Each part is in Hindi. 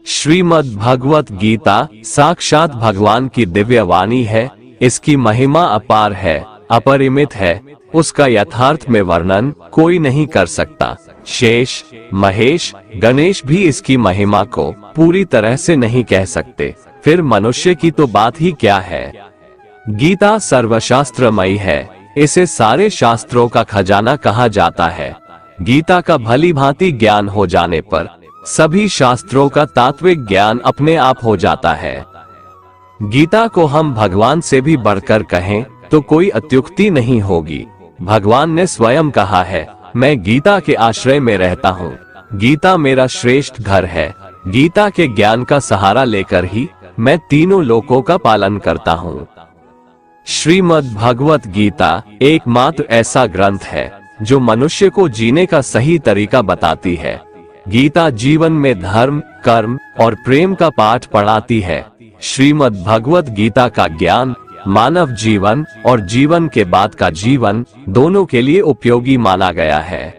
श्रीमद् भगवत गीता साक्षात भगवान की दिव्य वाणी है। इसकी महिमा अपार है, अपरिमित है। उसका यथार्थ में वर्णन कोई नहीं कर सकता। शेष, महेश, गणेश भी इसकी महिमा को पूरी तरह से नहीं कह सकते, फिर मनुष्य की तो बात ही क्या है। गीता सर्वशास्त्रमयी है। इसे सारे शास्त्रों का खजाना कहा जाता है। गीता का भली भांति ज्ञान हो जाने पर सभी शास्त्रों का तात्विक ज्ञान अपने आप हो जाता है। गीता को हम भगवान से भी बढ़कर कहें तो कोई अत्युक्ति नहीं होगी। भगवान ने स्वयं कहा है, मैं गीता के आश्रय में रहता हूँ। गीता मेरा श्रेष्ठ घर है। गीता के ज्ञान का सहारा लेकर ही मैं तीनों लोकों का पालन करता हूँ। श्रीमद् भगवत गीता एकमात्र ऐसा ग्रंथ है जो मनुष्य को जीने का सही तरीका बताती है। गीता जीवन में धर्म, कर्म और प्रेम का पाठ पढ़ाती है। श्रीमद् भगवत गीता का ज्ञान मानव जीवन और जीवन के बाद का जीवन दोनों के लिए उपयोगी माना गया है।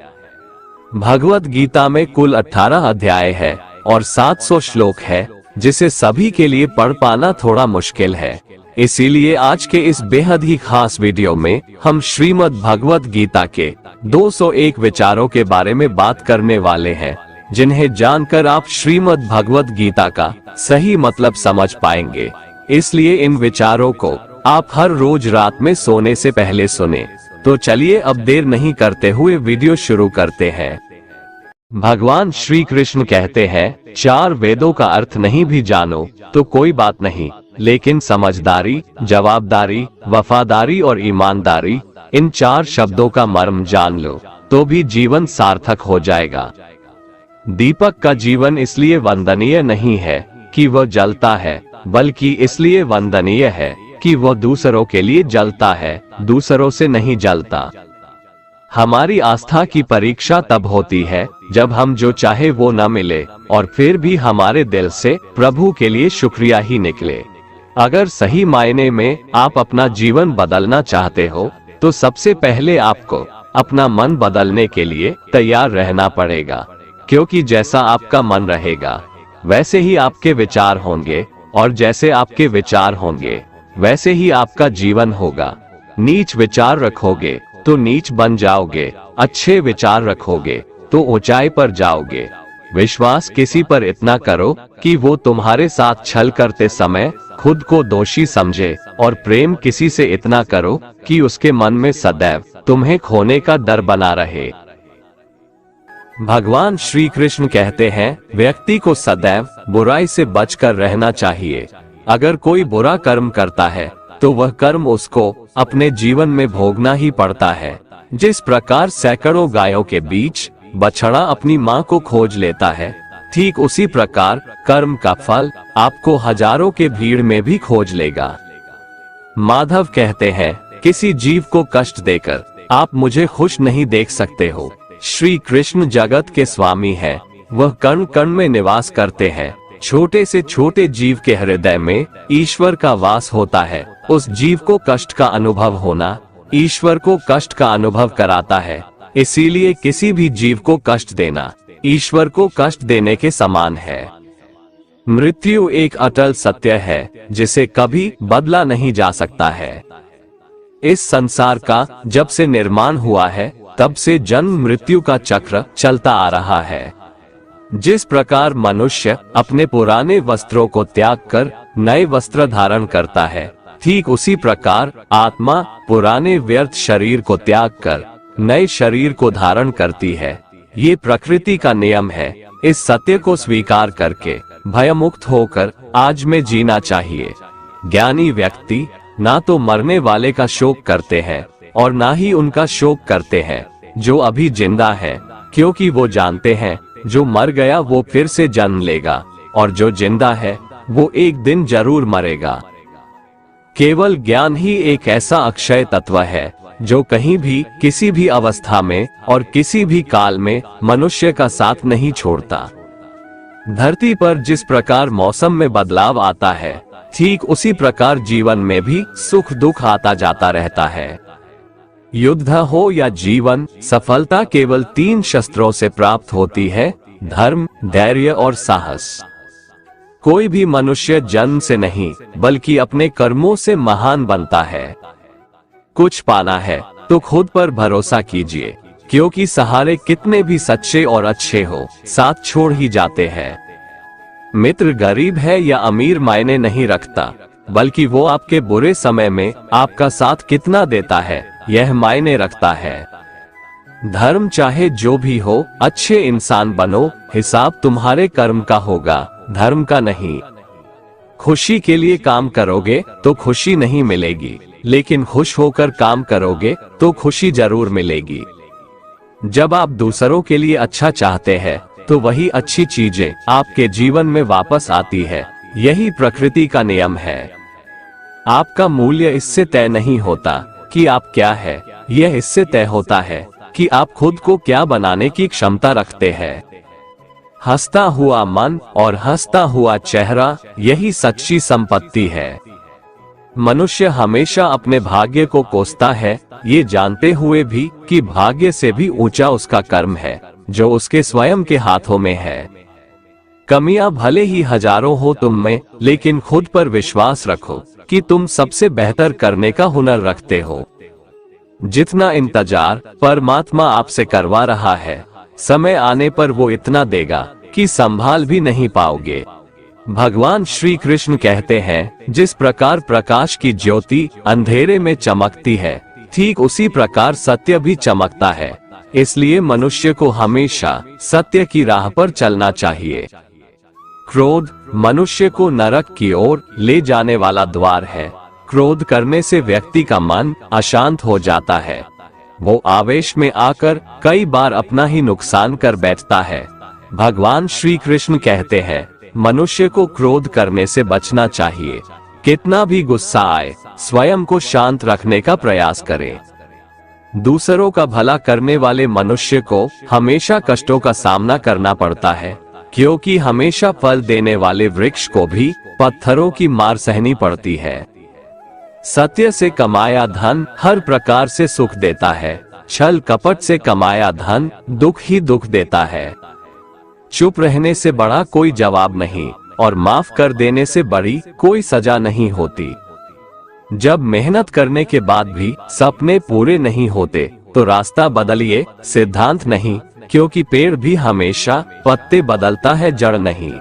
भगवत गीता में कुल 18 अध्याय है और 700 श्लोक है, जिसे सभी के लिए पढ़ पाना थोड़ा मुश्किल है। इसीलिए आज के इस बेहद ही खास वीडियो में हम श्रीमद् भगवत गीता के 201 विचारों के बारे में बात करने वाले हैं, जिन्हें जानकर आप श्रीमद् भगवत गीता का सही मतलब समझ पाएंगे। इसलिए इन विचारों को आप हर रोज रात में सोने से पहले सुने। तो चलिए अब देर नहीं करते हुए वीडियो शुरू करते हैं। भगवान श्री कृष्ण कहते हैं, 4 वेदों का अर्थ नहीं भी जानो तो कोई बात नहीं, लेकिन समझदारी, जवाबदारी, वफादारी और ईमानदारी, इन 4 शब्दों का मर्म जान लो तो भी जीवन सार्थक हो जाएगा। दीपक का जीवन इसलिए वंदनीय नहीं है कि वह जलता है, बल्कि इसलिए वंदनीय है कि वह दूसरों के लिए जलता है, दूसरों से नहीं जलता। हमारी आस्था की परीक्षा तब होती है जब हम जो चाहे वो न मिले और फिर भी हमारे दिल से प्रभु के लिए शुक्रिया ही निकले। अगर सही मायने में आप अपना जीवन बदलना चाहते हो तो सबसे पहले आपको अपना मन बदलने के लिए तैयार रहना पड़ेगा, क्योंकि जैसा आपका मन रहेगा वैसे ही आपके विचार होंगे, और जैसे आपके विचार होंगे वैसे ही आपका जीवन होगा। नीच विचार रखोगे तो नीच बन जाओगे, अच्छे विचार रखोगे तो ऊंचाई पर जाओगे। विश्वास किसी पर इतना करो कि वो तुम्हारे साथ छल करते समय खुद को दोषी समझे, और प्रेम किसी से इतना करो कि उसके मन में सदैव तुम्हें खोने का डर बना रहे। भगवान श्री कृष्ण कहते हैं, व्यक्ति को सदैव बुराई से बचकर रहना चाहिए। अगर कोई बुरा कर्म करता है तो वह कर्म उसको अपने जीवन में भोगना ही पड़ता है। जिस प्रकार सैकड़ों गायों के बीच बछड़ा अपनी माँ को खोज लेता है, ठीक उसी प्रकार कर्म का फल आपको हजारों के भीड़ में भी खोज लेगा। माधव कहते हैं, किसी जीव को कष्ट देकर आप मुझे खुश नहीं देख सकते हो। श्री कृष्ण जगत के स्वामी हैं, वह कण कण में निवास करते हैं। छोटे से छोटे जीव के हृदय में ईश्वर का वास होता है। उस जीव को कष्ट का अनुभव होना ईश्वर को कष्ट का अनुभव कराता है। इसीलिए किसी भी जीव को कष्ट देना ईश्वर को कष्ट देने के समान है। मृत्यु एक अटल सत्य है जिसे कभी बदला नहीं जा सकता है। इस संसार का जब से निर्माण हुआ है तब से जन्म मृत्यु का चक्र चलता आ रहा है। जिस प्रकार मनुष्य अपने पुराने वस्त्रों को त्याग कर नए वस्त्र धारण करता है, ठीक उसी प्रकार आत्मा पुराने व्यर्थ शरीर को त्याग कर नए शरीर को धारण करती है। ये प्रकृति का नियम है। इस सत्य को स्वीकार करके भयमुक्त होकर आज में जीना चाहिए। ज्ञानी व्यक्ति ना तो मरने वाले का शोक करते हैं और ना ही उनका शोक करते हैं जो अभी जिंदा है, क्योंकि वो जानते हैं जो मर गया वो फिर से जन्म लेगा, और जो जिंदा है वो एक दिन जरूर मरेगा। केवल ज्ञान ही एक ऐसा अक्षय तत्व है जो कहीं भी, किसी भी अवस्था में और किसी भी काल में मनुष्य का साथ नहीं छोड़ता। धरती पर जिस प्रकार मौसम में बदलाव आता है, ठीक उसी प्रकार जीवन में भी सुख दुख आता जाता रहता है। युद्ध हो या जीवन, सफलता केवल 3 शस्त्रों से प्राप्त होती है, धर्म, धैर्य और साहस। कोई भी मनुष्य जन्म से नहीं बल्कि अपने कर्मों से महान बनता है। कुछ पाना है तो खुद पर भरोसा कीजिए, क्योंकि सहारे कितने भी सच्चे और अच्छे हो, साथ छोड़ ही जाते हैं। मित्र गरीब है या अमीर मायने नहीं रखता, बल्कि वो आपके बुरे समय में आपका साथ कितना देता है यह मायने रखता है। धर्म चाहे जो भी हो, अच्छे इंसान बनो, हिसाब तुम्हारे कर्म का होगा, धर्म का नहीं। खुशी के लिए काम करोगे तो खुशी नहीं मिलेगी, लेकिन खुश होकर काम करोगे तो खुशी जरूर मिलेगी। जब आप दूसरों के लिए अच्छा चाहते हैं तो वही अच्छी चीजें आपके जीवन में वापस आती है। यही प्रकृति का नियम है। आपका मूल्य इससे तय नहीं होता कि आप क्या है, यह इससे तय होता है कि आप खुद को क्या बनाने की क्षमता रखते हैं। हंसता हुआ मन और हंसता हुआ चेहरा, यही सच्ची संपत्ति है। मनुष्य हमेशा अपने भाग्य को कोसता है, ये जानते हुए भी कि भाग्य से भी ऊंचा उसका कर्म है, जो उसके स्वयं के हाथों में है। कमियां भले ही हजारों हो तुम में, लेकिन खुद पर विश्वास रखो कि तुम सबसे बेहतर करने का हुनर रखते हो। जितना इंतजार परमात्मा आपसे करवा रहा है, समय आने पर वो इतना देगा कि संभाल भी नहीं पाओगे। भगवान श्री कृष्ण कहते हैं, जिस प्रकार प्रकाश की ज्योति अंधेरे में चमकती है, ठीक उसी प्रकार सत्य भी चमकता है। इसलिए मनुष्य को हमेशा सत्य की राह पर चलना चाहिए। क्रोध मनुष्य को नरक की ओर ले जाने वाला द्वार है। क्रोध करने से व्यक्ति का मन अशांत हो जाता है। वो आवेश में आकर कई बार अपना ही नुकसान कर बैठता है। भगवान श्री कृष्ण कहते हैं, मनुष्य को क्रोध करने से बचना चाहिए। कितना भी गुस्सा आए, स्वयं को शांत रखने का प्रयास करें। दूसरों का भला करने वाले मनुष्य को हमेशा कष्टों का सामना करना पड़ता है, क्योंकि हमेशा फल देने वाले वृक्ष को भी पत्थरों की मार सहनी पड़ती है। सत्य से कमाया धन हर प्रकार से सुख देता है, छल कपट से कमाया धन दुख ही दुख देता है। चुप रहने से बड़ा कोई जवाब नहीं, और माफ कर देने से बड़ी कोई सजा नहीं होती। जब मेहनत करने के बाद भी सपने पूरे नहीं होते तो रास्ता बदलिए, सिद्धांत नहीं, क्योंकि पेड़ भी हमेशा पत्ते बदलता है, जड़ नहीं।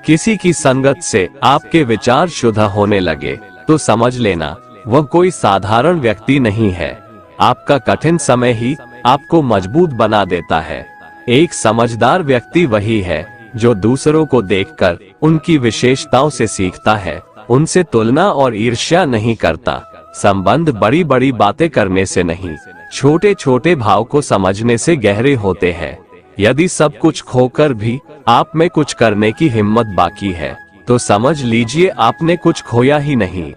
किसी की संगत से आपके विचार शुद्ध होने लगे तो समझ लेना वह कोई साधारण व्यक्ति नहीं है। आपका कठिन समय ही आपको मजबूत बना देता है। एक समझदार व्यक्ति वही है जो दूसरों को देखकर उनकी विशेषताओं से सीखता है, उनसे तुलना और ईर्ष्या नहीं करता। संबंध बड़ी बड़ी बातें करने से नहीं, छोटे छोटे भाव को समझने से गहरे होते हैं। यदि सब कुछ खोकर भी आप में कुछ करने की हिम्मत बाकी है, तो समझ लीजिए आपने कुछ खोया ही नहीं।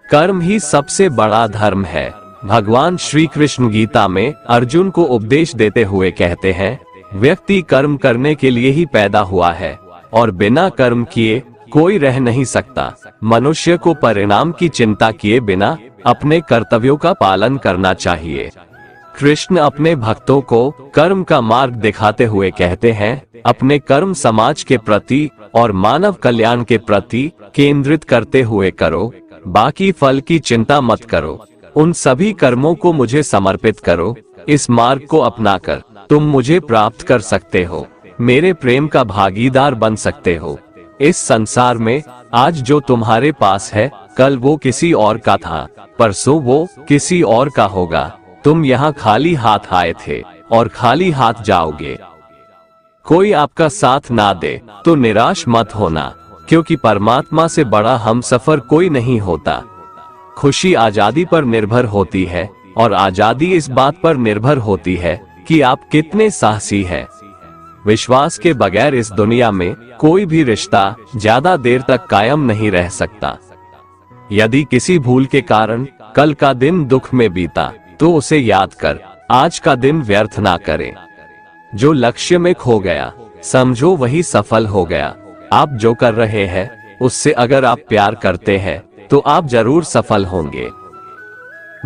कर्म ही सबसे बड़ा धर्म है। भगवान श्री कृष्ण गीता में अर्जुन को उपदेश देते हुए कहते हैं, व्यक्ति कर्म करने के लिए ही पैदा हुआ है और बिना कर्म किए कोई रह नहीं सकता। मनुष्य को परिणाम की चिंता किए बिना अपने कर्तव्यों का पालन करना चाहिए। कृष्ण अपने भक्तों को कर्म का मार्ग दिखाते हुए कहते हैं, अपने कर्म समाज के प्रति और मानव कल्याण के प्रति केंद्रित करते हुए करो, बाकी फल की चिंता मत करो। उन सभी कर्मों को मुझे समर्पित करो। इस मार्ग को अपनाकर तुम मुझे प्राप्त कर सकते हो, मेरे प्रेम का भागीदार बन सकते हो। इस संसार में आज जो तुम्हारे पास है, कल वो किसी और का था, परसों वो किसी और का होगा। तुम यहाँ खाली हाथ आए थे और खाली हाथ जाओगे। कोई आपका साथ ना दे तो निराश मत होना, क्योंकि परमात्मा से बड़ा हमसफर कोई नहीं होता। खुशी आजादी पर निर्भर होती है और आजादी इस बात पर निर्भर होती है कि आप कितने साहसी हैं। विश्वास के बगैर इस दुनिया में कोई भी रिश्ता ज्यादा देर तक कायम नहीं रह सकता। यदि किसी भूल के कारण कल का दिन दुख में बीता, तो उसे याद कर आज का दिन व्यर्थ ना करें। जो लक्ष्य में खो गया, समझो वही सफल हो गया। आप जो कर रहे हैं उससे अगर आप प्यार करते हैं तो आप जरूर सफल होंगे।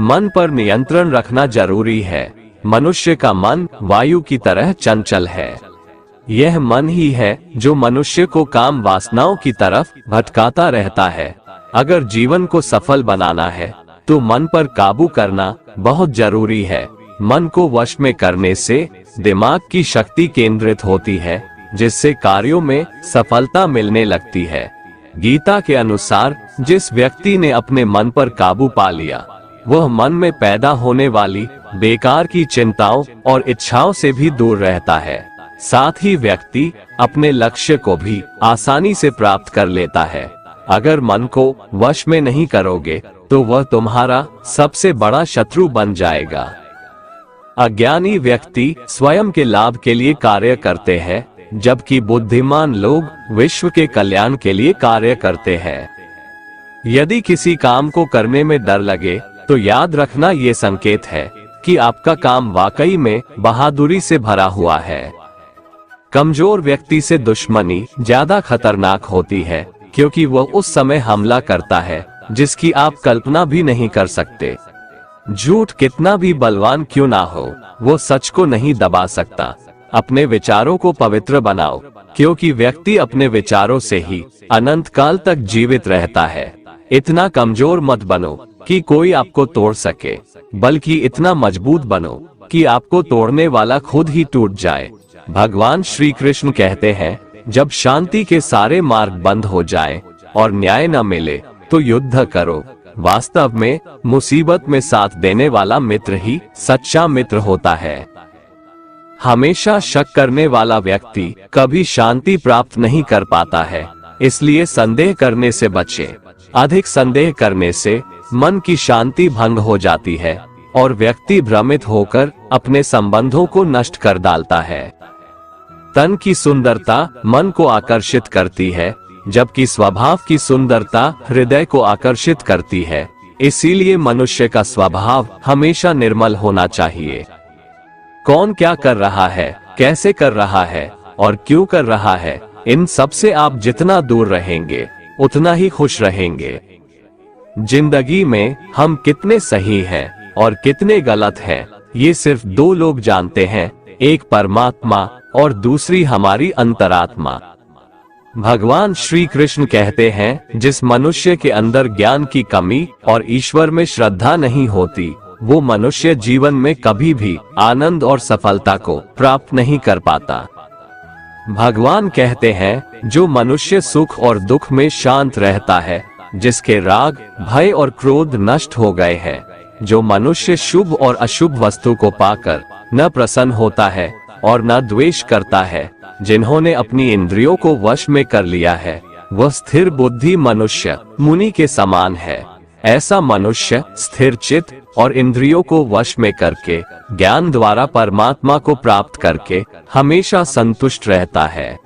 मन पर नियंत्रण रखना जरूरी है। मनुष्य का मन वायु की तरह चंचल है। यह मन ही है जो मनुष्य को काम वासनाओं की तरफ भटकाता रहता है। अगर जीवन को सफल बनाना है तो मन पर काबू करना बहुत जरूरी है। मन को वश में करने से दिमाग की शक्ति केंद्रित होती है, जिससे कार्यों में सफलता मिलने लगती है। गीता के अनुसार जिस व्यक्ति ने अपने मन पर काबू पा लिया, वह मन में पैदा होने वाली बेकार की चिंताओं और इच्छाओं से भी दूर रहता है। साथ ही व्यक्ति अपने लक्ष्य को भी आसानी से प्राप्त कर लेता है। अगर मन को वश में नहीं करोगे तो वह तुम्हारा सबसे बड़ा शत्रु बन जाएगा। अज्ञानी व्यक्ति स्वयं के लाभ के लिए कार्य करते हैं, जबकि बुद्धिमान लोग विश्व के कल्याण के लिए कार्य करते हैं। यदि किसी काम को करने में डर लगे तो याद रखना ये संकेत है कि आपका काम वाकई में बहादुरी से भरा हुआ है। कमजोर व्यक्ति से दुश्मनी ज्यादा खतरनाक होती है, क्योंकि वह उस समय हमला करता है जिसकी आप कल्पना भी नहीं कर सकते। झूठ कितना भी बलवान क्यों ना हो, वो सच को नहीं दबा सकता। अपने विचारों को पवित्र बनाओ, क्योंकि व्यक्ति अपने विचारों से ही अनंत काल तक जीवित रहता है। इतना कमजोर मत बनो कि कोई आपको तोड़ सके, बल्कि इतना मजबूत बनो कि आपको तोड़ने वाला खुद ही टूट जाए। भगवान श्री कृष्ण कहते हैं, जब शांति के सारे मार्ग बंद हो जाएं और न्याय न मिले तो युद्ध करो। वास्तव में मुसीबत में साथ देने वाला मित्र ही सच्चा मित्र होता है। हमेशा शक करने वाला व्यक्ति कभी शांति प्राप्त नहीं कर पाता है, इसलिए संदेह करने से बचें। अधिक संदेह करने से मन की शांति भंग हो जाती है और व्यक्ति भ्रमित होकर अपने संबंधों को नष्ट कर डालता है। तन की सुंदरता मन को आकर्षित करती है, जबकि स्वभाव की सुंदरता हृदय को आकर्षित करती है। इसीलिए मनुष्य का स्वभाव हमेशा निर्मल होना चाहिए। कौन क्या कर रहा है, कैसे कर रहा है और क्यों कर रहा है, इन सब से आप जितना दूर रहेंगे उतना ही खुश रहेंगे। जिंदगी में हम कितने सही हैं और कितने गलत हैं, ये सिर्फ दो लोग जानते हैं, एक परमात्मा और दूसरी हमारी अंतरात्मा। भगवान श्री कृष्ण कहते हैं, जिस मनुष्य के अंदर ज्ञान की कमी और ईश्वर में श्रद्धा नहीं होती, वो मनुष्य जीवन में कभी भी आनंद और सफलता को प्राप्त नहीं कर पाता। भगवान कहते हैं, जो मनुष्य सुख और दुख में शांत रहता है, जिसके राग, भय और क्रोध नष्ट हो गए हैं, जो मनुष्य शुभ और अशुभ वस्तु को पाकर न प्रसन्न होता है और न द्वेष करता है, जिन्होंने अपनी इंद्रियों को वश में कर लिया है, वह स्थिर बुद्धि मनुष्य मुनि के समान है। ऐसा मनुष्य स्थिर चित्त और इंद्रियों को वश में करके ज्ञान द्वारा परमात्मा को प्राप्त करके हमेशा संतुष्ट रहता है।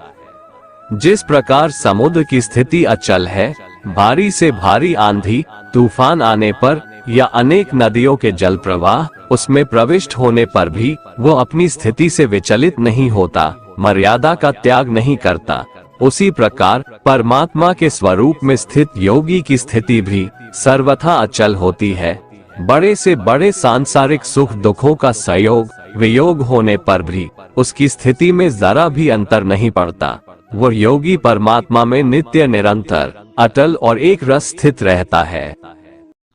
जिस प्रकार समुद्र की स्थिति अचल है, भारी से भारी आंधी तूफान आने पर या अनेक नदियों के जल प्रवाह उसमें प्रविष्ट होने पर भी वो अपनी स्थिति से विचलित नहीं होता, मर्यादा का त्याग नहीं करता, उसी प्रकार परमात्मा के स्वरूप में स्थित योगी की स्थिति भी सर्वथा अचल होती है। बड़े से बड़े सांसारिक सुख दुखों का संयोग वियोग होने पर भी उसकी स्थिति में जरा भी अंतर नहीं पड़ता। वह योगी परमात्मा में नित्य निरंतर अटल और एक रस स्थित रहता है।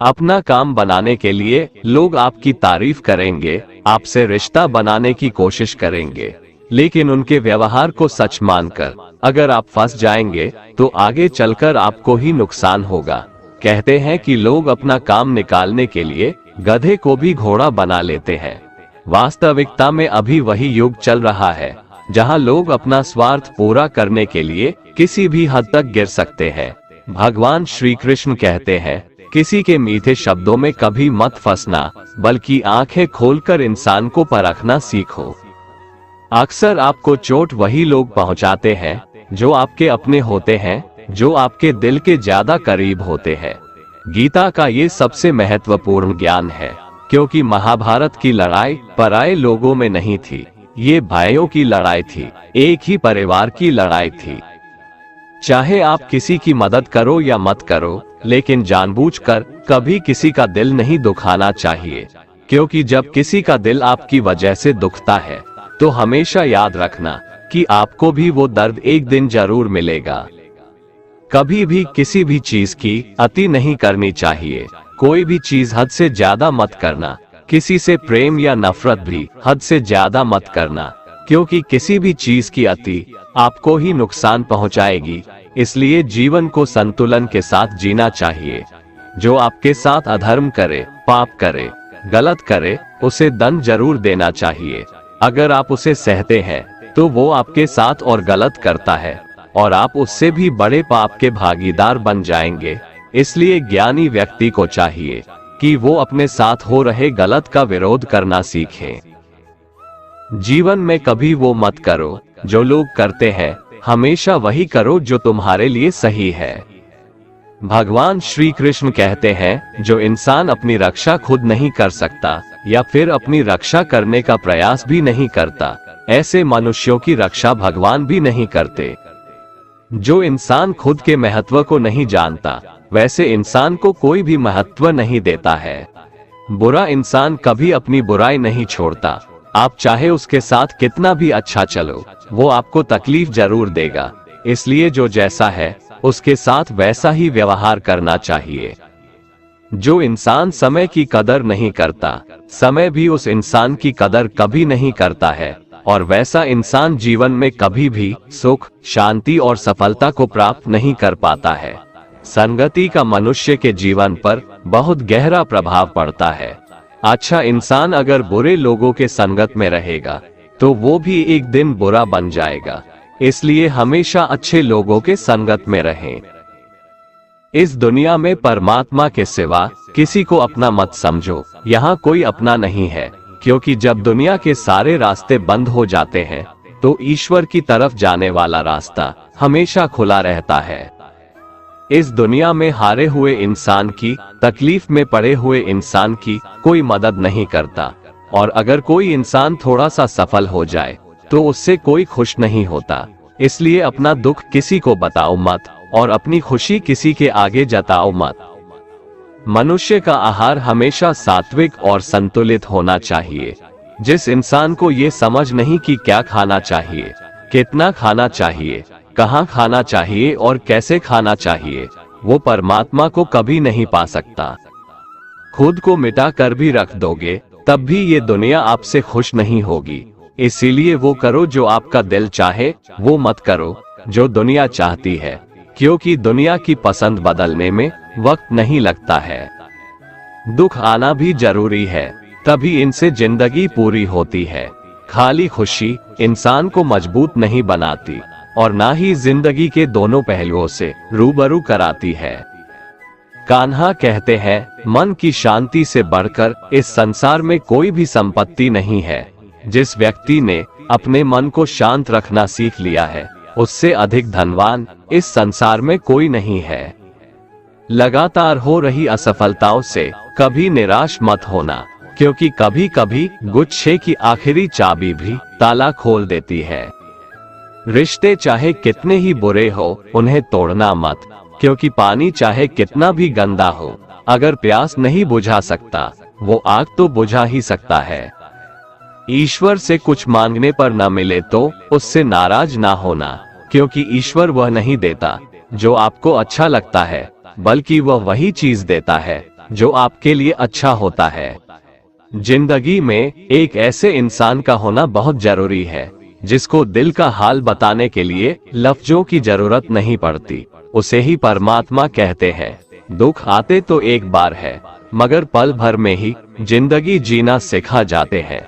अपना काम बनाने के लिए लोग आपकी तारीफ करेंगे, आपसे रिश्ता बनाने की कोशिश करेंगे, लेकिन उनके व्यवहार को सच मानकर अगर आप फंस जाएंगे तो आगे चलकर आपको ही नुकसान होगा। कहते हैं कि लोग अपना काम निकालने के लिए गधे को भी घोड़ा बना लेते हैं। वास्तविकता में अभी वही युग चल रहा है जहां लोग अपना स्वार्थ पूरा करने के लिए किसी भी हद तक गिर सकते हैं। भगवान श्री कृष्ण कहते हैं, किसी के मीठे शब्दों में कभी मत फंसना, बल्कि आंखें खोलकर इंसान को परखना सीखो। अक्सर आपको चोट वही लोग पहुंचाते हैं जो आपके अपने होते हैं, जो आपके दिल के ज्यादा करीब होते हैं। गीता का ये सबसे महत्वपूर्ण ज्ञान है, क्योंकि महाभारत की लड़ाई पराये लोगों में नहीं थी, ये भाइयों की लड़ाई थी, एक ही परिवार की लड़ाई थी। चाहे आप किसी की मदद करो या मत करो, लेकिन जानबूझकर कभी किसी का दिल नहीं दुखाना चाहिए, क्योंकि जब किसी का दिल आपकी वजह से दुखता है तो हमेशा याद रखना कि आपको भी वो दर्द एक दिन जरूर मिलेगा। कभी भी किसी भी चीज की अति नहीं करनी चाहिए। कोई भी चीज हद से ज्यादा मत करना। किसी से प्रेम या नफरत भी हद से ज्यादा मत करना, क्योंकि किसी भी चीज की अति आपको ही नुकसान पहुंचाएगी। इसलिए जीवन को संतुलन के साथ जीना चाहिए। जो आपके साथ अधर्म करे, पाप करे, गलत करे, उसे दंड जरूर देना चाहिए। अगर आप उसे सहते हैं तो वो आपके साथ और गलत करता है और आप उससे भी बड़े पाप के भागीदार बन जाएंगे। इसलिए ज्ञानी व्यक्ति को चाहिए कि वो अपने साथ हो रहे गलत का विरोध करना सीखे। जीवन में कभी वो मत करो जो लोग करते हैं, हमेशा वही करो जो तुम्हारे लिए सही है। भगवान श्री कृष्ण कहते हैं, जो इंसान अपनी रक्षा खुद नहीं कर सकता या फिर अपनी रक्षा करने का प्रयास भी नहीं करता, ऐसे मनुष्यों की रक्षा भगवान भी नहीं करते। जो इंसान खुद के महत्व को नहीं जानता, वैसे इंसान को कोई भी महत्व नहीं देता है। बुरा इंसान कभी अपनी बुराई नहीं छोड़ता। आप चाहे उसके साथ कितना भी अच्छा चलो, वो आपको तकलीफ जरूर देगा। इसलिए जो जैसा है उसके साथ वैसा ही व्यवहार करना चाहिए। जो इंसान समय की कदर नहीं करता, समय भी उस इंसान की कदर कभी नहीं करता है, और वैसा इंसान जीवन में कभी भी सुख, शांति और सफलता को प्राप्त नहीं कर पाता है। संगति का मनुष्य के जीवन पर बहुत गहरा प्रभाव पड़ता है। अच्छा इंसान अगर बुरे लोगों के संगत में रहेगा तो वो भी एक दिन बुरा बन जाएगा। इसलिए हमेशा अच्छे लोगों के संगत में रहें। इस दुनिया में परमात्मा के सिवा किसी को अपना मत समझो। यहाँ कोई अपना नहीं है, क्योंकि जब दुनिया के सारे रास्ते बंद हो जाते हैं तो ईश्वर की तरफ जाने वाला रास्ता हमेशा खुला रहता है। इस दुनिया में हारे हुए इंसान की, तकलीफ में पड़े हुए इंसान की कोई मदद नहीं करता, और अगर कोई इंसान थोड़ा सा सफल हो जाए तो उससे कोई खुश नहीं होता। इसलिए अपना दुख किसी को बताओ मत और अपनी खुशी किसी के आगे जताओ मत। मनुष्य का आहार हमेशा सात्विक और संतुलित होना चाहिए। जिस इंसान को ये समझ नहीं कि क्या खाना चाहिए, कितना खाना चाहिए, कहाँ खाना चाहिए और कैसे खाना चाहिए, वो परमात्मा को कभी नहीं पा सकता। खुद को मिटा कर भी रख दोगे तब भी ये दुनिया आपसे खुश नहीं होगी। इसीलिए वो करो जो आपका दिल चाहे, वो मत करो जो दुनिया चाहती है, क्योंकि दुनिया की पसंद बदलने में वक्त नहीं लगता है। दुख आना भी जरूरी है, तभी इनसे जिंदगी पूरी होती है। खाली खुशी इंसान को मजबूत नहीं बनाती और ना ही जिंदगी के दोनों पहलुओं से रूबरू कराती है। कान्हा कहते हैं, मन की शांति से बढ़कर इस संसार में कोई भी संपत्ति नहीं है। जिस व्यक्ति ने अपने मन को शांत रखना सीख लिया है, उससे अधिक धनवान इस संसार में कोई नहीं है। लगातार हो रही असफलताओं से कभी निराश मत होना, क्योंकि कभी कभी गुच्छे की आखिरी चाबी भी ताला खोल देती है। रिश्ते चाहे कितने ही बुरे हो, उन्हें तोड़ना मत, क्योंकि पानी चाहे कितना भी गंदा हो, अगर प्यास नहीं बुझा सकता, वो आग तो बुझा ही सकता है। ईश्वर से कुछ मांगने पर न मिले तो उससे नाराज ना होना, क्योंकि ईश्वर वह नहीं देता जो आपको अच्छा लगता है, बल्कि वह वही चीज देता है जो आपके लिए अच्छा होता है। जिंदगी में एक ऐसे इंसान का होना बहुत जरूरी है जिसको दिल का हाल बताने के लिए लफ्जों की जरूरत नहीं पड़ती। उसे ही परमात्मा कहते हैं। दुख आते तो एक बार है, मगर पल भर में ही जिंदगी जीना सिखा जाते हैं।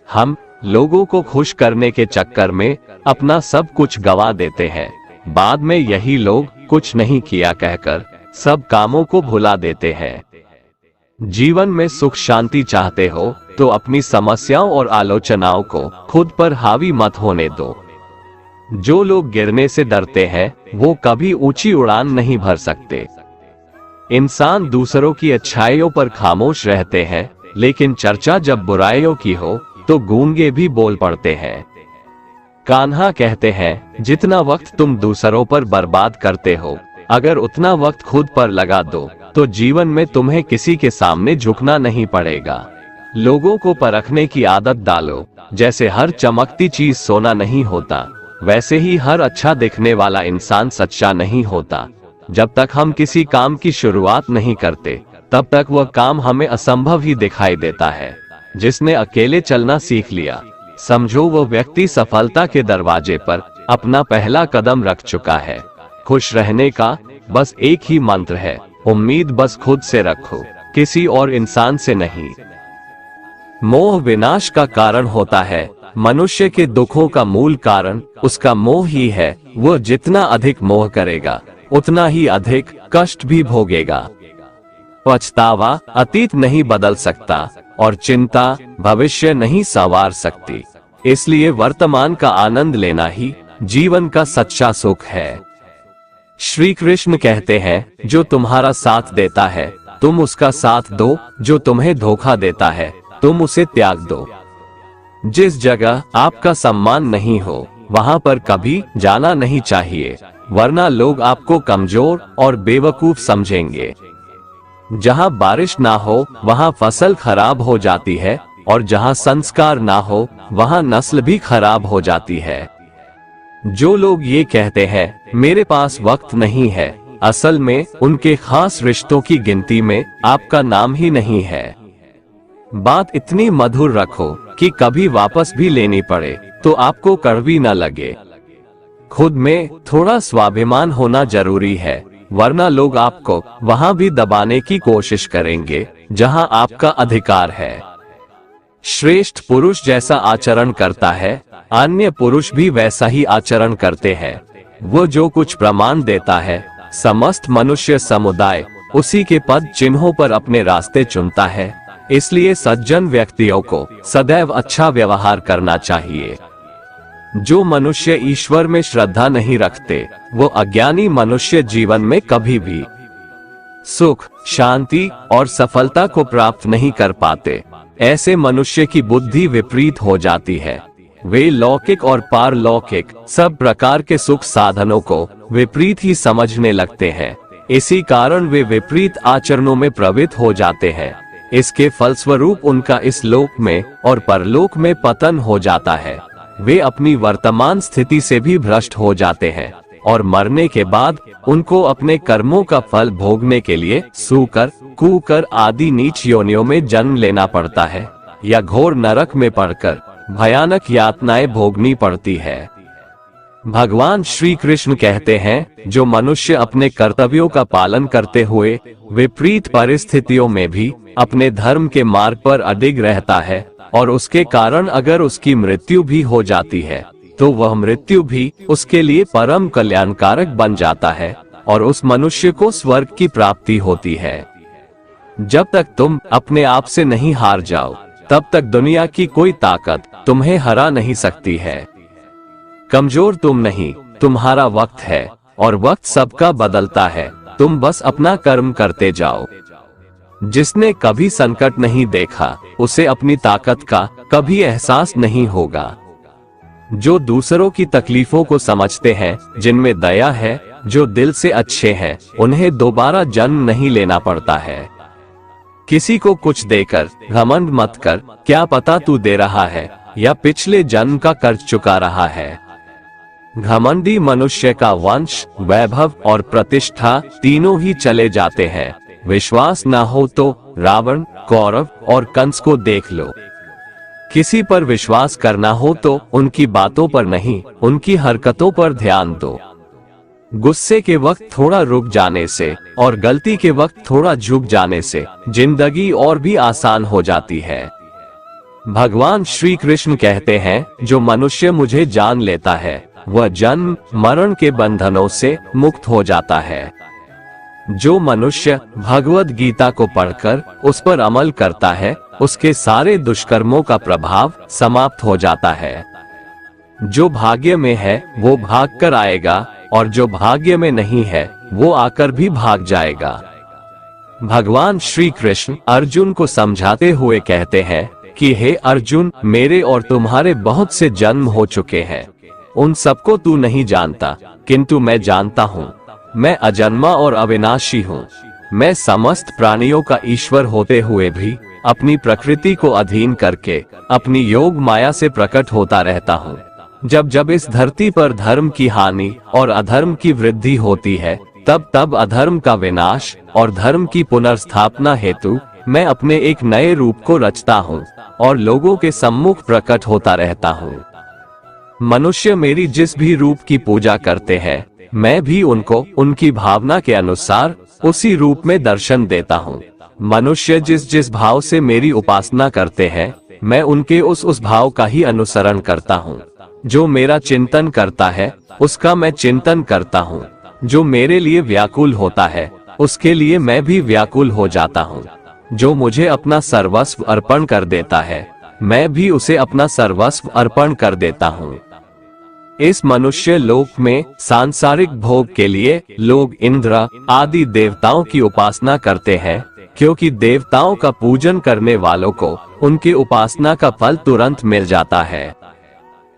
हम लोगों को खुश करने के चक्कर में अपना सब कुछ गवा देते हैं। बाद में यही लोग कुछ नहीं किया कहकर सब कामों को भुला देते हैं। जीवन में सुख शांति चाहते हो तो अपनी समस्याओं और आलोचनाओं को खुद पर हावी मत होने दो। जो लोग गिरने से डरते हैं वो कभी ऊंची उड़ान नहीं भर सकते। इंसान दूसरों की अच्छाइयों पर खामोश रहते हैं, लेकिन चर्चा जब बुराइयों की हो तो गूंगे भी बोल पड़ते हैं। कान्हा कहते हैं, जितना वक्त तुम दूसरों पर बर्बाद करते हो, अगर उतना वक्त खुद पर लगा दो तो जीवन में तुम्हें किसी के सामने झुकना नहीं पड़ेगा। लोगों को परखने की आदत डालो। जैसे हर चमकती चीज सोना नहीं होता, वैसे ही हर अच्छा दिखने वाला इंसान सच्चा नहीं होता। जब तक हम किसी काम की शुरुआत नहीं करते तब तक वह काम हमें असंभव ही दिखाई देता है। जिसने अकेले चलना सीख लिया, समझो वो व्यक्ति सफलता के दरवाजे पर अपना पहला कदम रख चुका है। खुश रहने का बस एक ही मंत्र है, उम्मीद बस खुद से रखो, किसी और इंसान से नहीं। मोह विनाश का कारण होता है। मनुष्य के दुखों का मूल कारण उसका मोह ही है। वह जितना अधिक मोह करेगा उतना ही अधिक कष्ट भी भोगेगा। पछतावा अतीत नहीं बदल सकता और चिंता भविष्य नहीं संवार सकती। इसलिए वर्तमान का आनंद लेना ही जीवन का सच्चा सुख है। श्री कृष्ण कहते हैं, जो तुम्हारा साथ देता है तुम उसका साथ दो, जो तुम्हें धोखा देता है तुम उसे त्याग दो। जिस जगह आपका सम्मान नहीं हो वहां पर कभी जाना नहीं चाहिए, वरना लोग आपको कमजोर और बेवकूफ समझेंगे। जहां बारिश ना हो वहां फसल खराब हो जाती है और जहां संस्कार ना हो वहां नस्ल भी खराब हो जाती है। जो लोग ये कहते हैं मेरे पास वक्त नहीं है, असल में उनके खास रिश्तों की गिनती में आपका नाम ही नहीं है। बात इतनी मधुर रखो कि कभी वापस भी लेनी पड़े तो आपको कड़वी न लगे। खुद में थोड़ा स्वाभिमान होना जरूरी है, वरना लोग आपको वहां भी दबाने की कोशिश करेंगे जहां आपका अधिकार है। श्रेष्ठ पुरुष जैसा आचरण करता है, अन्य पुरुष भी वैसा ही आचरण करते हैं। वो जो कुछ प्रमाण देता है, समस्त मनुष्य समुदाय उसी के पद चिन्हों पर अपने रास्ते चुनता है। इसलिए सज्जन व्यक्तियों को सदैव अच्छा व्यवहार करना चाहिए। जो मनुष्य ईश्वर में श्रद्धा नहीं रखते, वो अज्ञानी मनुष्य जीवन में कभी भी सुख, शांति और सफलता को प्राप्त नहीं कर पाते। ऐसे मनुष्य की बुद्धि विपरीत हो जाती है। वे लौकिक और पारलौकिक सब प्रकार के सुख साधनों को विपरीत ही समझने लगते हैं। इसी कारण वे विपरीत आचरणों में प्रवृत्त हो जाते हैं। इसके फलस्वरूप उनका इस लोक में और परलोक में पतन हो जाता है। वे अपनी वर्तमान स्थिति से भी भ्रष्ट हो जाते हैं और मरने के बाद उनको अपने कर्मों का फल भोगने के लिए सूकर, कूकर आदि नीच योनियों में जन्म लेना पड़ता है या घोर नरक में पड़कर भयानक यातनाएं भोगनी पड़ती है। भगवान श्री कृष्ण कहते हैं, जो मनुष्य अपने कर्तव्यों का पालन करते हुए विपरीत परिस्थितियों में भी अपने धर्म के मार्ग पर अडिग रहता है और उसके कारण अगर उसकी मृत्यु भी हो जाती है तो वह मृत्यु भी उसके लिए परम कल्याणकारक बन जाता है और उस मनुष्य को स्वर्ग की प्राप्ति होती है। जब तक तुम अपने आप से नहीं हार जाओ तब तक दुनिया की कोई ताकत तुम्हें हरा नहीं सकती है। कमजोर तुम नहीं, तुम्हारा वक्त है और वक्त सबका बदलता है। तुम बस अपना कर्म करते जाओ। जिसने कभी संकट नहीं देखा उसे अपनी ताकत का कभी एहसास नहीं होगा। जो दूसरों की तकलीफों को समझते हैं, जिनमें दया है, जो दिल से अच्छे हैं, उन्हें दोबारा जन्म नहीं लेना पड़ता है। किसी को कुछ देकर घमंड मत कर, क्या पता तू दे रहा है या पिछले जन्म का कर्ज चुका रहा है। घमंडी मनुष्य का वंश, वैभव और प्रतिष्ठा तीनों ही चले जाते हैं। विश्वास न हो तो रावण, कौरव और कंस को देख लो। किसी पर विश्वास करना हो तो उनकी बातों पर नहीं, उनकी हरकतों पर ध्यान दो। गुस्से के वक्त थोड़ा रुक जाने से और गलती के वक्त थोड़ा झुक जाने से जिंदगी और भी आसान हो जाती है। भगवान श्री कृष्ण कहते हैं, जो मनुष्य मुझे जान लेता है वह जन्म मरण के बंधनों से मुक्त हो जाता है। जो मनुष्य भगवद गीता को पढ़कर उस पर अमल करता है, उसके सारे दुष्कर्मों का प्रभाव समाप्त हो जाता है। जो भाग्य में है वो भाग कर आएगा और जो भाग्य में नहीं है वो आकर भी भाग जाएगा। भगवान श्री कृष्ण अर्जुन को समझाते हुए कहते हैं कि हे अर्जुन, मेरे और तुम्हारे बहुत से जन्म हो चुके हैं। उन सबको तू नहीं जानता, किंतु मैं जानता हूँ। मैं अजन्मा और अविनाशी हूँ। मैं समस्त प्राणियों का ईश्वर होते हुए भी अपनी प्रकृति को अधीन करके अपनी योग माया से प्रकट होता रहता हूँ। जब जब इस धरती पर धर्म की हानि और अधर्म की वृद्धि होती है, तब तब अधर्म का विनाश और धर्म की पुनर्स्थापना हेतु मैं अपने एक नए रूप को रचता हूँ और लोगों के सम्मुख प्रकट होता रहता हूँ। मनुष्य मेरी जिस भी रूप की पूजा करते हैं, मैं भी उनको उनकी भावना के अनुसार उसी रूप में दर्शन देता हूँ। मनुष्य जिस जिस भाव से मेरी उपासना करते हैं, मैं उनके उस भाव का ही अनुसरण करता हूँ। जो मेरा चिंतन करता है, उसका मैं चिंतन करता हूँ। जो मेरे लिए व्याकुल होता है, उसके लिए मैं भी व्याकुल हो जाता हूँ। जो मुझे अपना सर्वस्व अर्पण कर देता है, मैं भी उसे अपना सर्वस्व अर्पण कर देता हूँ। इस मनुष्य लोक में सांसारिक भोग के लिए लोग इंद्र आदि देवताओं की उपासना करते हैं, क्योंकि देवताओं का पूजन करने वालों को उनकी उपासना का फल तुरंत मिल जाता है।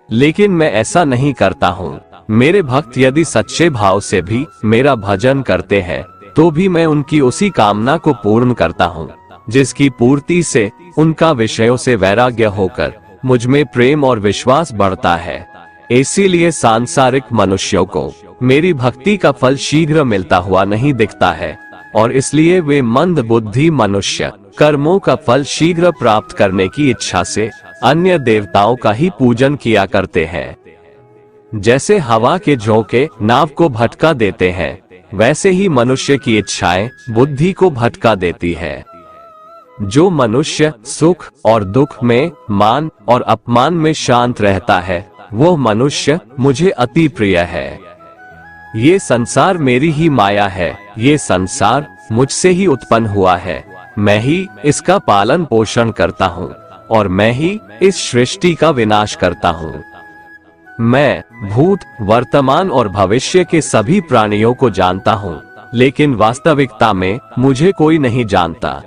लेकिन मैं ऐसा नहीं करता हूँ। मेरे भक्त यदि सच्चे भाव से भी मेरा भजन करते हैं, तो भी मैं उनकी उसी कामना को पूर्ण करता हूँ, जिसकी पूर्ति से उनका विषयों से वैराग्य होकर मुझ में प्रेम और विश्वास बढ़ता है। इसीलिए सांसारिक मनुष्यों को मेरी भक्ति का फल शीघ्र मिलता हुआ नहीं दिखता है, और इसलिए वे मंद बुद्धि मनुष्य कर्मों का फल शीघ्र प्राप्त करने की इच्छा से अन्य देवताओं का ही पूजन किया करते हैं। जैसे हवा के झोंके नाव को भटका देते हैं, वैसे ही मनुष्य की इच्छाएं बुद्धि को भटका देती है। जो मनुष्य सुख और दुख में, मान और अपमान में शांत रहता है, वो मनुष्य मुझे अति प्रिय है। ये संसार मेरी ही माया है। ये संसार मुझसे ही उत्पन्न हुआ है। मैं ही इसका पालन पोषण करता हूँ और मैं ही इस सृष्टि का विनाश करता हूँ। मैं भूत, वर्तमान और भविष्य के सभी प्राणियों को जानता हूँ, लेकिन वास्तविकता में मुझे कोई नहीं जानता।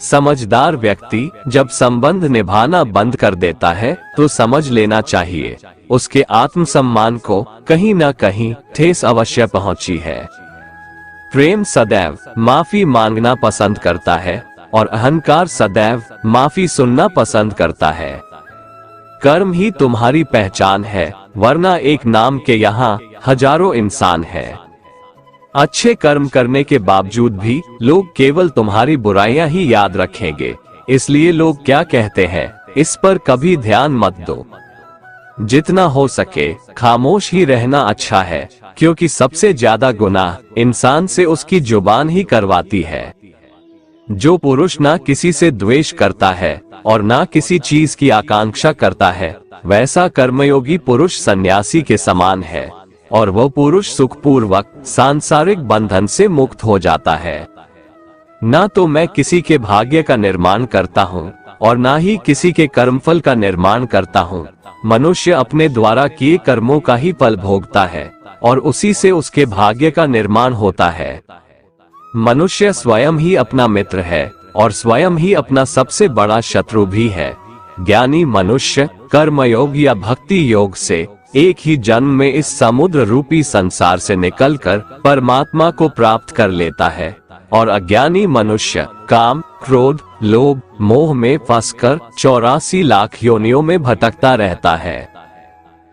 समझदार व्यक्ति जब संबंध निभाना बंद कर देता है, तो समझ लेना चाहिए उसके आत्मसम्मान को कहीं न कहीं ठेस अवश्य पहुंची है। प्रेम सदैव माफी मांगना पसंद करता है और अहंकार सदैव माफी सुनना पसंद करता है। कर्म ही तुम्हारी पहचान है, वरना एक नाम के यहाँ हजारों इंसान है। अच्छे कर्म करने के बावजूद भी लोग केवल तुम्हारी बुराइयां ही याद रखेंगे, इसलिए लोग क्या कहते हैं इस पर कभी ध्यान मत दो। जितना हो सके खामोश ही रहना अच्छा है, क्योंकि सबसे ज्यादा गुनाह इंसान से उसकी जुबान ही करवाती है। जो पुरुष ना किसी से द्वेष करता है और ना किसी चीज की आकांक्षा करता है, वैसा कर्मयोगी पुरुष सन्यासी के समान है, और वह पुरुष सुखपूर्वक सांसारिक बंधन से मुक्त हो जाता है। ना तो मैं किसी के भाग्य का निर्माण करता हूँ और ना ही किसी के कर्मफल का निर्माण करता हूँ। मनुष्य अपने द्वारा किए कर्मों का ही फल भोगता है और उसी से उसके भाग्य का निर्माण होता है। मनुष्य स्वयं ही अपना मित्र है और स्वयं ही अपना सबसे बड़ा शत्रु भी है। ज्ञानी मनुष्य कर्मयोग या भक्ति योग से एक ही जन्म में इस समुद्र रूपी संसार से निकलकर परमात्मा को प्राप्त कर लेता है, और अज्ञानी मनुष्य काम, क्रोध, लोभ, मोह में फंसकर 84 लाख योनियों में भटकता रहता है।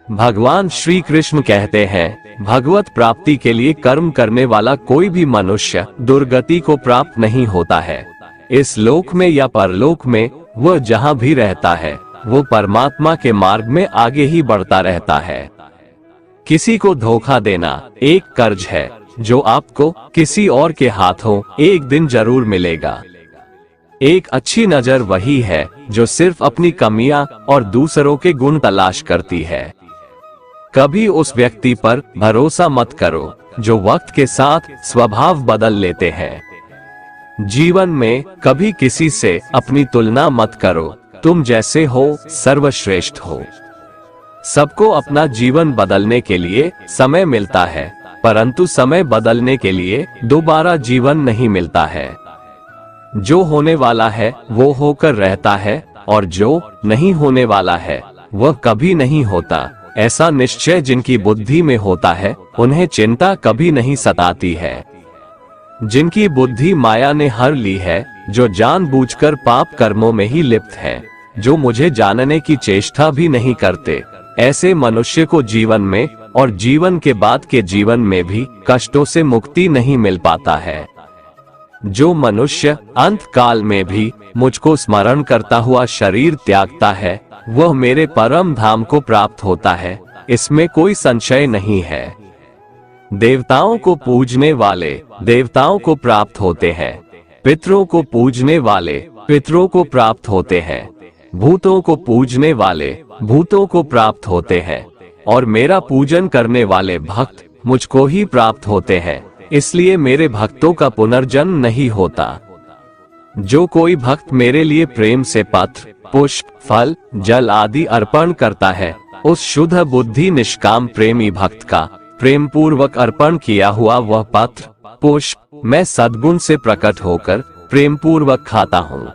भगवान श्री कृष्ण कहते हैं, भगवत प्राप्ति के लिए कर्म करने वाला कोई भी मनुष्य दुर्गति को प्राप्त नहीं होता है। इस लोक में या परलोक में वह जहाँ भी रहता है, वो परमात्मा के मार्ग में आगे ही बढ़ता रहता है। किसी को धोखा देना एक कर्ज है, जो आपको किसी और के हाथों एक दिन जरूर मिलेगा। एक अच्छी नजर वही है जो सिर्फ अपनी कमियां और दूसरों के गुण तलाश करती है। कभी उस व्यक्ति पर भरोसा मत करो जो वक्त के साथ स्वभाव बदल लेते हैं। जीवन में कभी किसी से अपनी तुलना मत करो, तुम जैसे हो सर्वश्रेष्ठ हो। सबको अपना जीवन बदलने के लिए समय मिलता है, परंतु समय बदलने के लिए दोबारा जीवन नहीं मिलता है। जो होने वाला है वो होकर रहता है, और जो नहीं होने वाला है वह कभी नहीं होता। ऐसा निश्चय जिनकी बुद्धि में होता है, उन्हें चिंता कभी नहीं सताती है। जिनकी बुद्धि माया ने हर ली है, जो जानबूझकर पाप कर्मों में ही लिप्त है, जो मुझे जानने की चेष्टा भी नहीं करते, ऐसे मनुष्य को जीवन में और जीवन के बाद के जीवन में भी कष्टों से मुक्ति नहीं मिल पाता है। जो मनुष्य अंत काल में भी मुझको स्मरण करता हुआ शरीर त्यागता है, वह मेरे परम धाम को प्राप्त होता है, इसमें कोई संशय नहीं है। देवताओं को पूजने वाले देवताओं को प्राप्त होते हैं, पितरों को पूजने वाले पितरों को प्राप्त होते हैं, भूतों को पूजने वाले भूतों को प्राप्त होते हैं, और मेरा पूजन करने वाले भक्त मुझको ही प्राप्त होते हैं, इसलिए मेरे भक्तों का पुनर्जन्म नहीं होता। जो कोई भक्त मेरे लिए प्रेम से पत्र, पुष्प, फल, जल आदि अर्पण करता है, उस शुद्ध बुद्धि निष्काम प्रेमी भक्त का प्रेम पूर्वक अर्पण किया हुआ वह पत्र, पुष्प मैं सद्गुण से प्रकट होकर प्रेम पूर्वक खाता हूँ।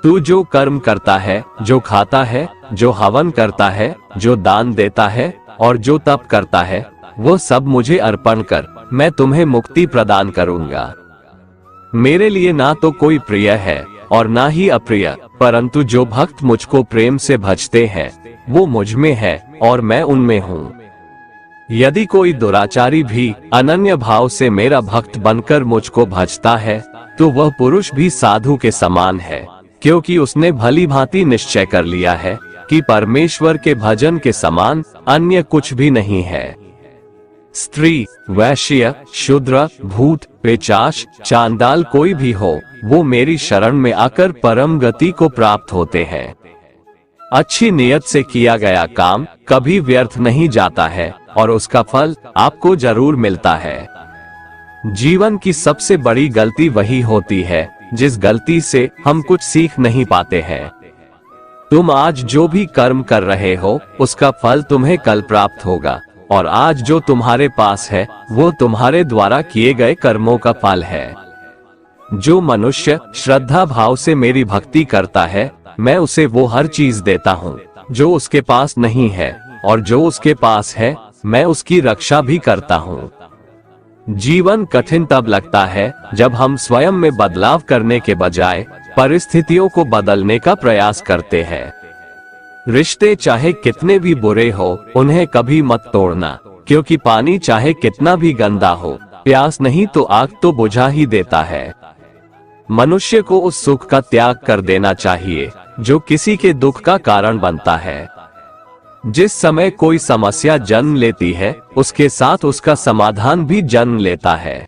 तू जो कर्म करता है, जो खाता है, जो हवन करता है, जो दान देता है और जो तप करता है, वो सब मुझे अर्पण कर, मैं तुम्हें मुक्ति प्रदान करूंगा। मेरे लिए ना तो कोई प्रिय है और ना ही अप्रिय, परंतु जो भक्त मुझको प्रेम से भजते हैं वो मुझ में है और मैं उनमें हूँ। यदि कोई दुराचारी भी अनन्य भाव से मेरा भक्त बनकर मुझको भजता है, तो वह पुरुष भी साधु के समान है, क्योंकि उसने भली भांति निश्चय कर लिया है कि परमेश्वर के भजन के समान अन्य कुछ भी नहीं है। स्त्री, वैश्य, शूद्र, भूत, पिशाच, चांडाल कोई भी हो, वो मेरी शरण में आकर परम गति को प्राप्त होते हैं। अच्छी नियत से किया गया काम कभी व्यर्थ नहीं जाता है और उसका फल आपको जरूर मिलता है। जीवन की सबसे बड़ी गलती वही होती है जिस गलती से हम कुछ सीख नहीं पाते हैं। तुम आज जो भी कर्म कर रहे हो उसका फल तुम्हें कल प्राप्त होगा, और आज जो तुम्हारे पास है वो तुम्हारे द्वारा किए गए कर्मों का फल है। जो मनुष्य श्रद्धा भाव से मेरी भक्ति करता है, मैं उसे वो हर चीज देता हूँ जो उसके पास नहीं है, और जो उसके पास है मैं उसकी रक्षा भी करता हूँ। जीवन कठिन तब लगता है जब हम स्वयं में बदलाव करने के बजाय परिस्थितियों को बदलने का प्रयास करते हैं। रिश्ते चाहे कितने भी बुरे हो, उन्हें कभी मत तोड़ना, क्योंकि पानी चाहे कितना भी गंदा हो, प्यास नहीं तो आग तो बुझा ही देता है। मनुष्य को उस सुख का त्याग कर देना चाहिए जो किसी के दुख का कारण बनता है। जिस समय कोई समस्या जन्म लेती है, उसके साथ उसका समाधान भी जन्म लेता है।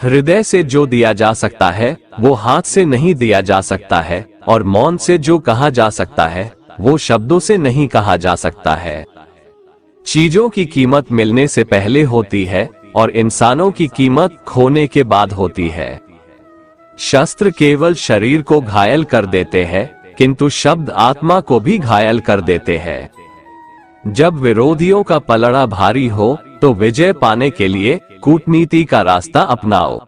हृदय से जो दिया जा सकता है वो हाथ से नहीं दिया जा सकता है, और मौन से जो कहा जा सकता है वो शब्दों से नहीं कहा जा सकता है। चीजों की कीमत मिलने से पहले होती है और इंसानों की कीमत खोने के बाद होती है। शस्त्र केवल शरीर को घायल कर देते हैं, किंतु शब्द आत्मा को भी घायल कर देते हैं। जब विरोधियों का पलड़ा भारी हो तो विजय पाने के लिए कूटनीति का रास्ता अपनाओ।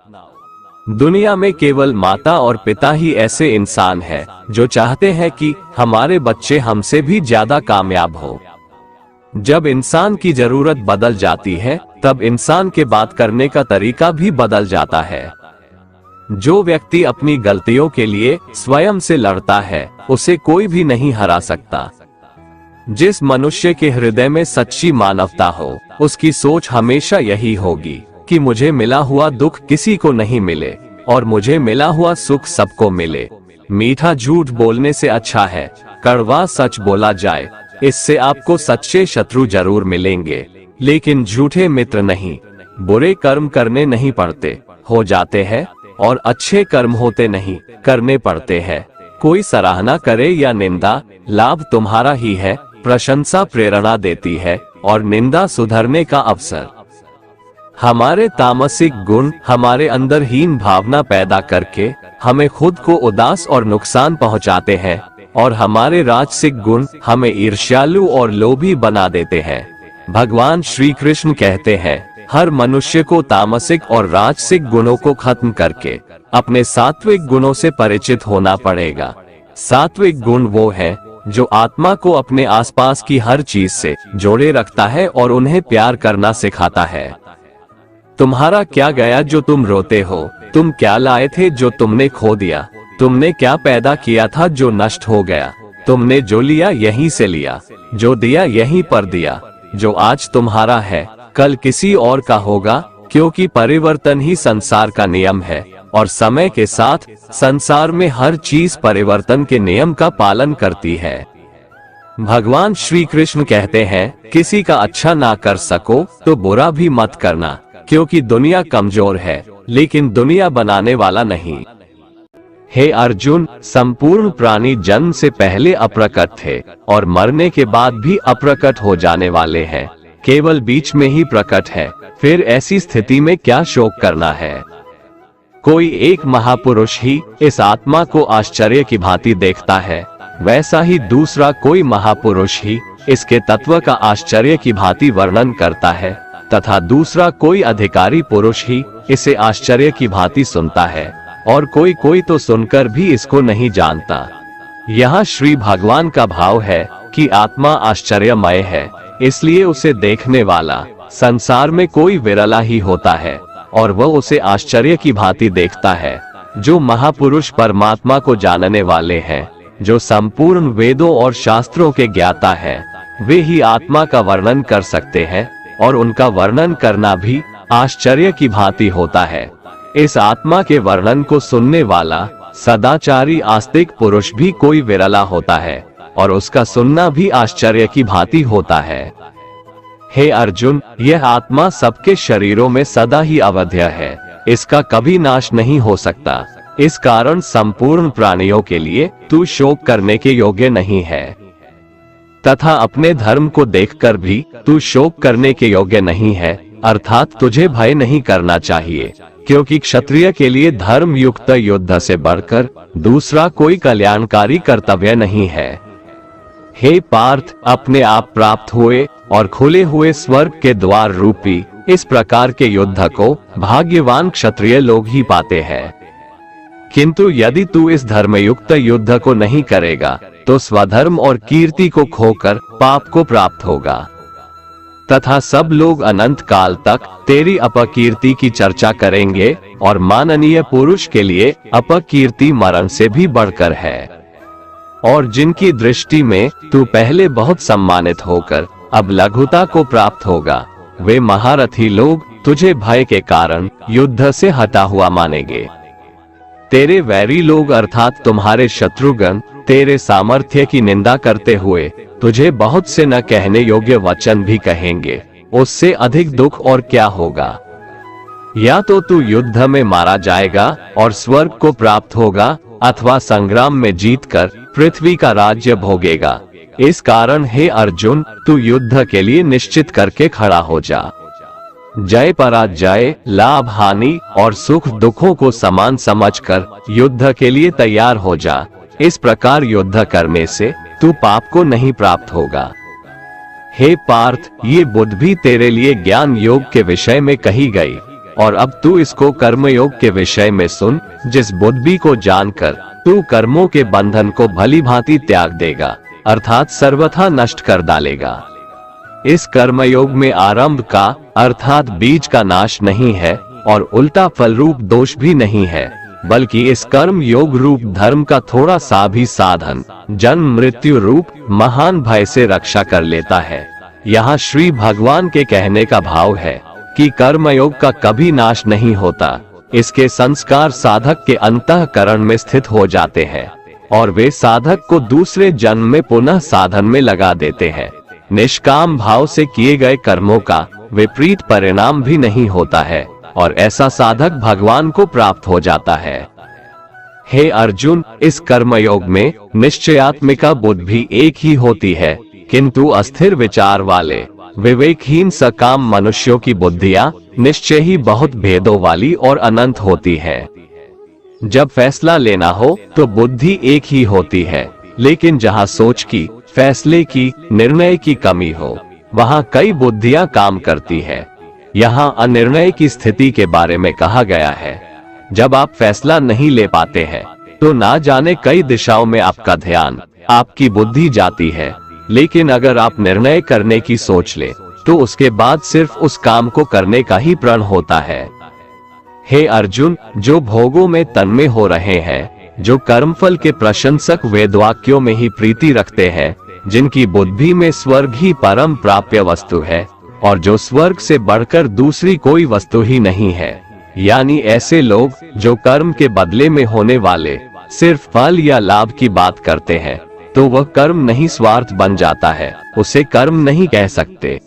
दुनिया में केवल माता और पिता ही ऐसे इंसान हैं जो चाहते हैं कि हमारे बच्चे हमसे भी ज्यादा कामयाब हो। जब इंसान की जरूरत बदल जाती है, तब इंसान के बात करने का तरीका भी बदल जाता है। जो व्यक्ति अपनी गलतियों के लिए स्वयं से लड़ता है, उसे कोई भी नहीं हरा सकता। जिस मनुष्य के हृदय में सच्ची मानवता हो, उसकी सोच हमेशा यही होगी कि मुझे मिला हुआ दुख किसी को नहीं मिले और मुझे मिला हुआ सुख सबको मिले। मीठा झूठ बोलने से अच्छा है कड़वा सच बोला जाए, इससे आपको सच्चे शत्रु जरूर मिलेंगे, लेकिन झूठे मित्र नहीं। बुरे कर्म करने नहीं पड़ते, हो जाते हैं, और अच्छे कर्म होते नहीं, करने पड़ते हैं। कोई सराहना करे या निंदा, लाभ तुम्हारा ही है। प्रशंसा प्रेरणा देती है और निंदा सुधरने का अवसर। हमारे तामसिक गुण हमारे अंदर हीन भावना पैदा करके हमें खुद को उदास और नुकसान पहुंचाते हैं, और हमारे राजसिक गुण हमें ईर्ष्यालु और लोभी बना देते हैं। भगवान श्री कृष्ण कहते हैं, हर मनुष्य को तामसिक और राजसिक गुणों को खत्म करके अपने सात्विक गुणों से परिचित होना पड़ेगा। सात्विक गुण वो है जो आत्मा को अपने आसपास की हर चीज से जोड़े रखता है और उन्हें प्यार करना सिखाता है। तुम्हारा क्या गया जो तुम रोते हो? तुम क्या लाए थे जो तुमने खो दिया? तुमने क्या पैदा किया था जो नष्ट हो गया? तुमने जो लिया यहीं से लिया, जो दिया यहीं पर दिया। जो आज तुम्हारा है कल किसी और का होगा, क्योंकि परिवर्तन ही संसार का नियम है और समय के साथ संसार में हर चीज परिवर्तन के नियम का पालन करती है। भगवान श्री कृष्ण कहते हैं, किसी का अच्छा ना कर सको तो बुरा भी मत करना, क्योंकि दुनिया कमजोर है लेकिन दुनिया बनाने वाला नहीं। हे अर्जुन, संपूर्ण प्राणी जन्म से पहले अप्रकट थे और मरने के बाद भी अप्रकट हो जाने वाले हैं, केवल बीच में ही प्रकट है। फिर ऐसी स्थिति में क्या शोक करना है? कोई एक महापुरुष ही इस आत्मा को आश्चर्य की भांति देखता है, वैसा ही दूसरा कोई महापुरुष ही इसके तत्व का आश्चर्य की भांति वर्णन करता है, तथा दूसरा कोई अधिकारी पुरुष ही इसे आश्चर्य की भांति सुनता है, और कोई कोई तो सुनकर भी इसको नहीं जानता। यहाँ श्री भगवान का भाव है कि आत्मा आश्चर्यमय है, इसलिए उसे देखने वाला संसार में कोई विरला ही होता है और वह उसे आश्चर्य की भांति देखता है। जो महापुरुष परमात्मा को जानने वाले हैं, जो संपूर्ण वेदों और शास्त्रों के ज्ञाता है, वे ही आत्मा का वर्णन कर सकते हैं और उनका वर्णन करना भी आश्चर्य की भांति होता है। इस आत्मा के वर्णन को सुनने वाला सदाचारी आस्तिक पुरुष भी कोई विरला होता है और उसका सुनना भी आश्चर्य की भांति होता है। हे अर्जुन, यह आत्मा सबके शरीरों में सदा ही अवध्य है, इसका कभी नाश नहीं हो सकता। इस कारण संपूर्ण प्राणियों के लिए तू शोक करने के योग्य नहीं है, तथा अपने धर्म को देखकर भी तू शोक करने के योग्य नहीं है, अर्थात तुझे भय नहीं करना चाहिए, क्योंकि क्षत्रिय के लिए धर्म युक्त युद्ध से बढ़कर दूसरा कोई कल्याणकारी कर्तव्य नहीं है। हे पार्थ, अपने आप प्राप्त हुए और खुले हुए स्वर्ग के द्वार रूपी इस प्रकार के युद्ध को भाग्यवान क्षत्रिय लोग ही पाते हैं। किंतु यदि तू इस धर्मयुक्त युद्ध को नहीं करेगा तो स्वधर्म और कीर्ति को खोकर पाप को प्राप्त होगा, तथा सब लोग अनंत काल तक तेरी अपकीर्ति की चर्चा करेंगे, और माननीय पुरुष के लिए अपकीर्ति मरण से भी बढ़कर है। और जिनकी दृष्टि में तू पहले बहुत सम्मानित होकर अब लघुता को प्राप्त होगा, वे महारथी लोग तुझे भय के कारण युद्ध से हटा हुआ मानेंगे। तेरे वैरी लोग अर्थात तुम्हारे शत्रुगण तेरे सामर्थ्य की निंदा करते हुए तुझे बहुत से न कहने योग्य वचन भी कहेंगे, उससे अधिक दुख और क्या होगा। या तो तू युद्ध में मारा जाएगा और स्वर्ग को प्राप्त होगा, अथवा संग्राम में जीतकर पृथ्वी का राज्य भोगेगा। इस कारण हे अर्जुन, तू युद्ध के लिए निश्चित करके खड़ा हो जा। जय पराजय, लाभ हानि और सुख दुखों को समान समझकर युद्ध के लिए तैयार हो जा। इस प्रकार युद्ध करने से तू पाप को नहीं प्राप्त होगा। हे पार्थ, ये बुद्धि भी तेरे लिए ज्ञान योग के विषय में कही गई, और अब तू इसको कर्म योग के विषय में सुन। जिस बुद्धि को जानकर तू कर्मों के बंधन को भली भांति त्याग देगा, अर्थात सर्वथा नष्ट कर डालेगा। इस कर्मयोग में आरंभ का अर्थात बीज का नाश नहीं है और उल्टा फल रूप दोष भी नहीं है, बल्कि इस कर्म योग रूप धर्म का थोड़ा सा भी साधन जन्म मृत्यु रूप महान भय से रक्षा कर लेता है। यहाँ श्री भगवान के कहने का भाव है कि कर्मयोग का कभी नाश नहीं होता। इसके संस्कार साधक के अंतःकरण में स्थित हो जाते हैं और वे साधक को दूसरे जन्म में पुनः साधन में लगा देते हैं। निष्काम भाव से किए गए कर्मों का विपरीत परिणाम भी नहीं होता है और ऐसा साधक भगवान को प्राप्त हो जाता है। हे अर्जुन, इस कर्मयोग में निश्चयात्मिका बुद्धि भी एक ही होती है, किंतु अस्थिर विचार वाले विवेकहीन सकाम मनुष्यों की बुद्धियां निश्चय ही बहुत भेदों वाली और अनंत होती है। जब फैसला लेना हो तो बुद्धि एक ही होती है, लेकिन जहाँ सोच की, फैसले की, निर्णय की कमी हो, वहाँ कई बुद्धियां काम करती है। यहाँ अनिर्णय की स्थिति के बारे में कहा गया है। जब आप फैसला नहीं ले पाते हैं तो ना जाने कई दिशाओं में आपका ध्यान, आपकी बुद्धि जाती है, लेकिन अगर आप निर्णय करने की सोच ले तो उसके बाद सिर्फ उस काम को करने का ही प्रण होता है। हे अर्जुन, जो भोगों में तन्मय हो रहे हैं जो कर्मफल के प्रशंसक वेदवाक्यों में ही प्रीति रखते हैं, जिनकी बुद्धि में स्वर्ग ही परम प्राप्य वस्तु है और जो स्वर्ग से बढ़कर दूसरी कोई वस्तु ही नहीं है। यानी ऐसे लोग जो कर्म के बदले में होने वाले सिर्फ फल या लाभ की बात करते हैं, तो वह कर्म नहीं स्वार्थ बन जाता है, उसे कर्म नहीं कह सकते।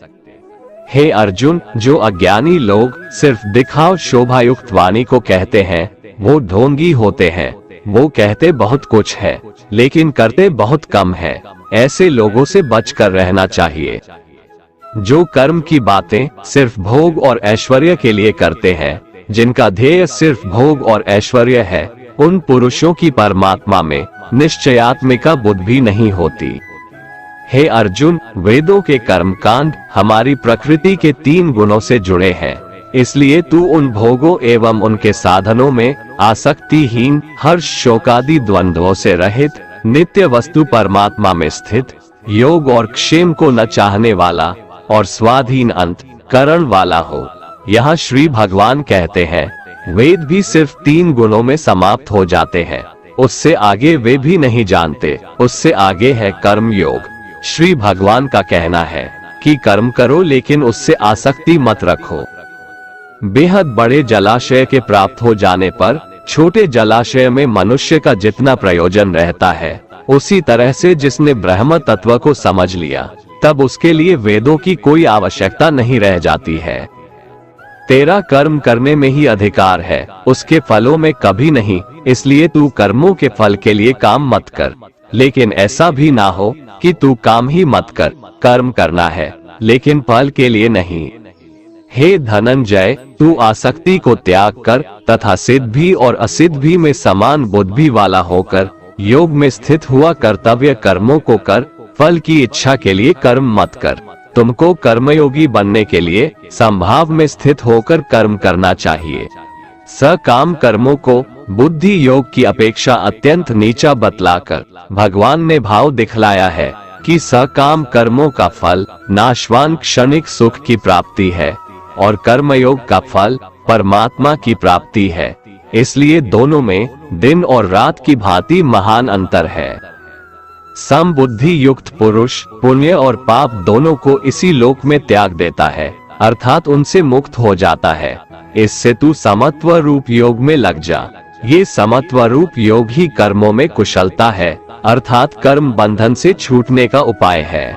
हे अर्जुन, जो अज्ञानी लोग सिर्फ दिखाव शोभायुक्त वाणी को कहते हैं, वो ढोंगी होते हैं। वो कहते बहुत कुछ है लेकिन करते बहुत कम है। ऐसे लोगों से बचकर रहना चाहिए। जो कर्म की बातें सिर्फ भोग और ऐश्वर्य के लिए करते हैं, जिनका ध्येय सिर्फ भोग और ऐश्वर्य है, उन पुरुषों की परमात्मा में निश्चयात्मिका बुद्धि नहीं होती। हे अर्जुन, वेदों के कर्मकांड हमारी प्रकृति के 3 गुणों से जुड़े हैं। इसलिए तू उन भोगों एवं उनके साधनों में आसक्तिहीन, हर्ष शोकादि द्वंद्वों से रहित, नित्य वस्तु परमात्मा में स्थित, योग और क्षेम को न चाहने वाला और स्वाधीन अंत करण वाला हो। यहाँ श्री भगवान कहते हैं, वेद भी सिर्फ 3 गुणों में समाप्त हो जाते हैं, उससे आगे वे भी नहीं जानते। उससे आगे है कर्म योग। श्री भगवान का कहना है कि कर्म करो लेकिन उससे आसक्ति मत रखो। बेहद बड़े जलाशय के प्राप्त हो जाने पर छोटे जलाशय में मनुष्य का जितना प्रयोजन रहता है, उसी तरह से जिसने ब्रह्म तत्व को समझ लिया, तब उसके लिए वेदों की कोई आवश्यकता नहीं रह जाती है। तेरा कर्म करने में ही अधिकार है, उसके फलों में कभी नहीं। इसलिए तू कर्मों के फल के लिए काम मत कर, लेकिन ऐसा भी ना हो कि तू काम ही मत कर। कर्म करना है लेकिन फल के लिए नहीं। हे धनंजय, तू आसक्ति को त्याग कर तथा सिद्धि और असिद्धि में समान बुद्धि वाला होकर योग में स्थित हुआ कर्तव्य कर्मों को कर। फल की इच्छा के लिए कर्म मत कर। तुमको कर्मयोगी बनने के लिए संभाव में स्थित होकर कर्म करना चाहिए। सकाम कर्मों को बुद्धि योग की अपेक्षा अत्यंत नीचा बतलाकर भगवान ने भाव दिखलाया है कि सकाम कर्मों का फल नाशवान क्षणिक सुख की प्राप्ति है और कर्मयोग का फल परमात्मा की प्राप्ति है। इसलिए दोनों में दिन और रात की भांति महान अंतर है। समबुद्धि युक्त पुरुष पुण्य और पाप दोनों को इसी लोक में त्याग देता है, अर्थात उनसे मुक्त हो जाता है। इससे तू समत्व रूप योग में लग जा। ये समत्व रूप योग ही कर्मों में कुशलता है, अर्थात कर्म बंधन से छूटने का उपाय है।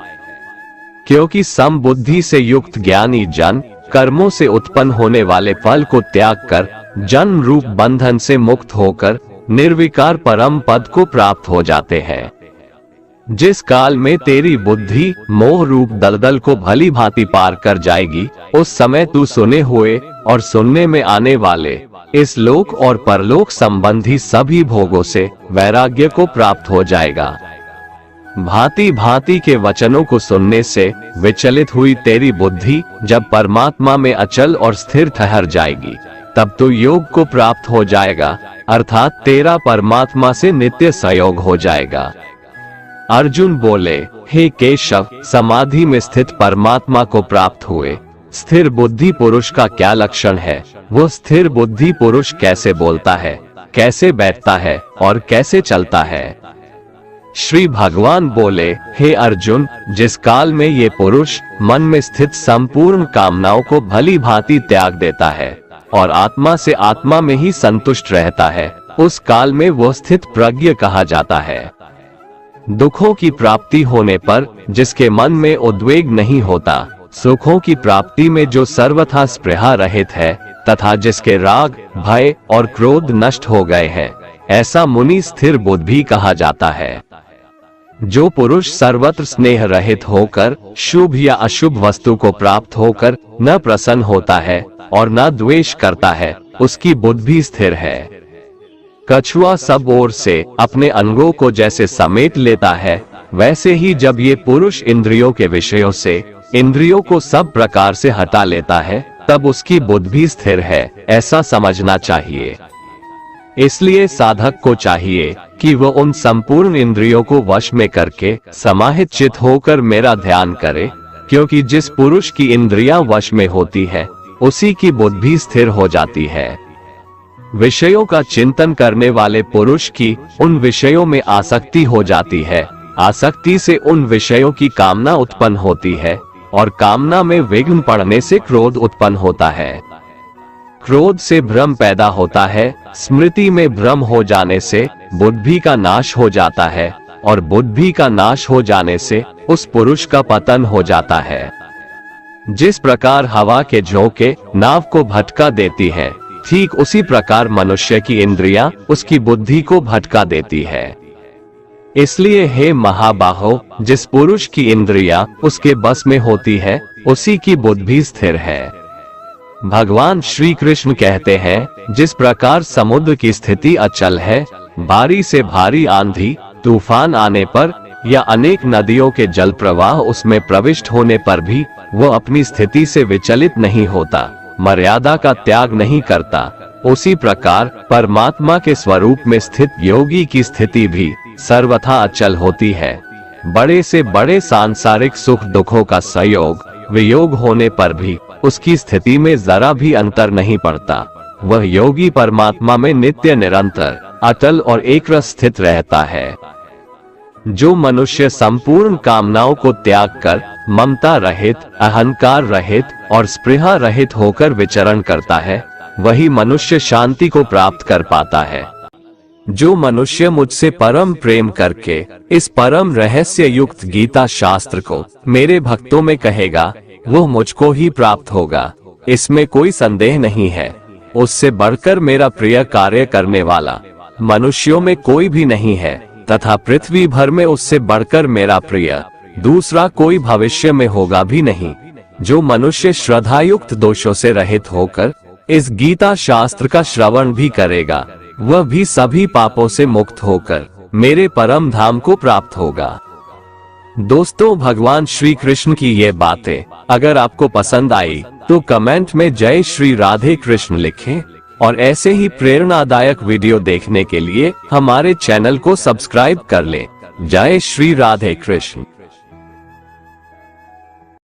क्योंकि समबुद्धि से युक्त ज्ञानी जन कर्मों से उत्पन्न होने वाले फल को त्याग कर जन्म रूप बंधन से मुक्त होकर निर्विकार परम पद को प्राप्त हो जाते हैं। जिस काल में तेरी बुद्धि मोह रूप दलदल को भली भांति पार कर जाएगी, उस समय तू सुने हुए और सुनने में आने वाले इस लोक और परलोक संबंधी सभी भोगों से वैराग्य को प्राप्त हो जाएगा। भांति भांति के वचनों को सुनने से विचलित हुई तेरी बुद्धि जब परमात्मा में अचल और स्थिर ठहर जाएगी, तब तो योग को प्राप्त हो जाएगा, अर्थात तेरा परमात्मा से नित्य सहयोग हो जाएगा। अर्जुन बोले, हे केशव, समाधि में स्थित परमात्मा को प्राप्त हुए स्थिर बुद्धि पुरुष का क्या लक्षण है? वो स्थिर बुद्धि पुरुष कैसे बोलता है, कैसे बैठता है और कैसे चलता है? श्री भगवान बोले, हे अर्जुन, जिस काल में ये पुरुष मन में स्थित संपूर्ण कामनाओं को भली भांति त्याग देता है और आत्मा से आत्मा में ही संतुष्ट रहता है, उस काल में वो स्थित प्रज्ञ कहा जाता है। दुखों की प्राप्ति होने पर जिसके मन में उद्वेग नहीं होता, सुखों की प्राप्ति में जो सर्वथा स्पृहा रहित है तथा जिसके राग, भय और क्रोध नष्ट हो गए हैं, ऐसा मुनि स्थिर बुद्धि कहा जाता है। जो पुरुष सर्वत्र स्नेह रहित होकर शुभ या अशुभ वस्तु को प्राप्त होकर न प्रसन्न होता है और न द्वेष करता है, उसकी बुद्धि स्थिर है। कछुआ सब ओर से अपने अंगों को जैसे समेट लेता है, वैसे ही जब ये पुरुष इंद्रियों के विषयों से इंद्रियों को सब प्रकार से हटा लेता है, तब उसकी बुद्धि स्थिर है, ऐसा समझना चाहिए। इसलिए साधक को चाहिए कि वह उन संपूर्ण इंद्रियों को वश में करके समाहित चित होकर मेरा ध्यान करे, क्योंकि जिस पुरुष की इंद्रियां वश में होती है, उसी की बुद्धि स्थिर हो जाती है। विषयों का चिंतन करने वाले पुरुष की उन विषयों में आसक्ति हो जाती है। आसक्ति से उन विषयों की कामना उत्पन्न होती है और कामना में विघ्न पड़ने से क्रोध उत्पन्न होता है। क्रोध से भ्रम पैदा होता है। स्मृति में भ्रम हो जाने से बुद्धि का नाश हो जाता है और बुद्धि का नाश हो जाने से उस पुरुष का पतन हो जाता है। जिस प्रकार हवा के झोंके नाव को भटका देती है, ठीक उसी प्रकार मनुष्य की इंद्रियां उसकी बुद्धि को भटका देती है। इसलिए हे महाबाहो, जिस पुरुष की इंद्रियां उसके बस में होती है, उसी की बुद्धि स्थिर है। भगवान श्री कृष्ण कहते हैं, जिस प्रकार समुद्र की स्थिति अचल है, भारी से भारी आंधी तूफान आने पर या अनेक नदियों के जल प्रवाह उसमें प्रविष्ट होने पर भी वह अपनी स्थिति से विचलित नहीं होता, मर्यादा का त्याग नहीं करता, उसी प्रकार परमात्मा के स्वरूप में स्थित योगी की स्थिति भी सर्वथा अचल होती है। बड़े से बड़े सांसारिक सुख दुखों का संयोग वियोग होने पर भी उसकी स्थिति में जरा भी अंतर नहीं पड़ता। वह योगी परमात्मा में नित्य निरंतर अटल और एकरस स्थित रहता है। जो मनुष्य संपूर्ण कामनाओं को त्याग कर ममता रहित, अहंकार रहित और स्पृहा रहित होकर विचरण करता है, वही मनुष्य शांति को प्राप्त कर पाता है। जो मनुष्य मुझसे परम प्रेम करके इस परम रहस्य युक्त गीता शास्त्र को मेरे भक्तों में कहेगा, वो मुझको ही प्राप्त होगा, इसमें कोई संदेह नहीं है। उससे बढ़कर मेरा प्रिय कार्य करने वाला मनुष्यों में कोई भी नहीं है तथा पृथ्वी भर में उससे बढ़कर मेरा प्रिय दूसरा कोई भविष्य में होगा भी नहीं। जो मनुष्य श्रद्धायुक्त दोषों से रहित होकर इस गीता शास्त्र का श्रवण भी करेगा, वह भी सभी पापों से मुक्त होकर मेरे परम धाम को प्राप्त होगा। दोस्तों, भगवान श्री कृष्ण की ये बातें अगर आपको पसंद आई तो कमेंट में जय श्री राधे कृष्ण लिखें और ऐसे ही प्रेरणादायक वीडियो देखने के लिए हमारे चैनल को सब्सक्राइब कर लें। जय श्री राधे कृष्ण।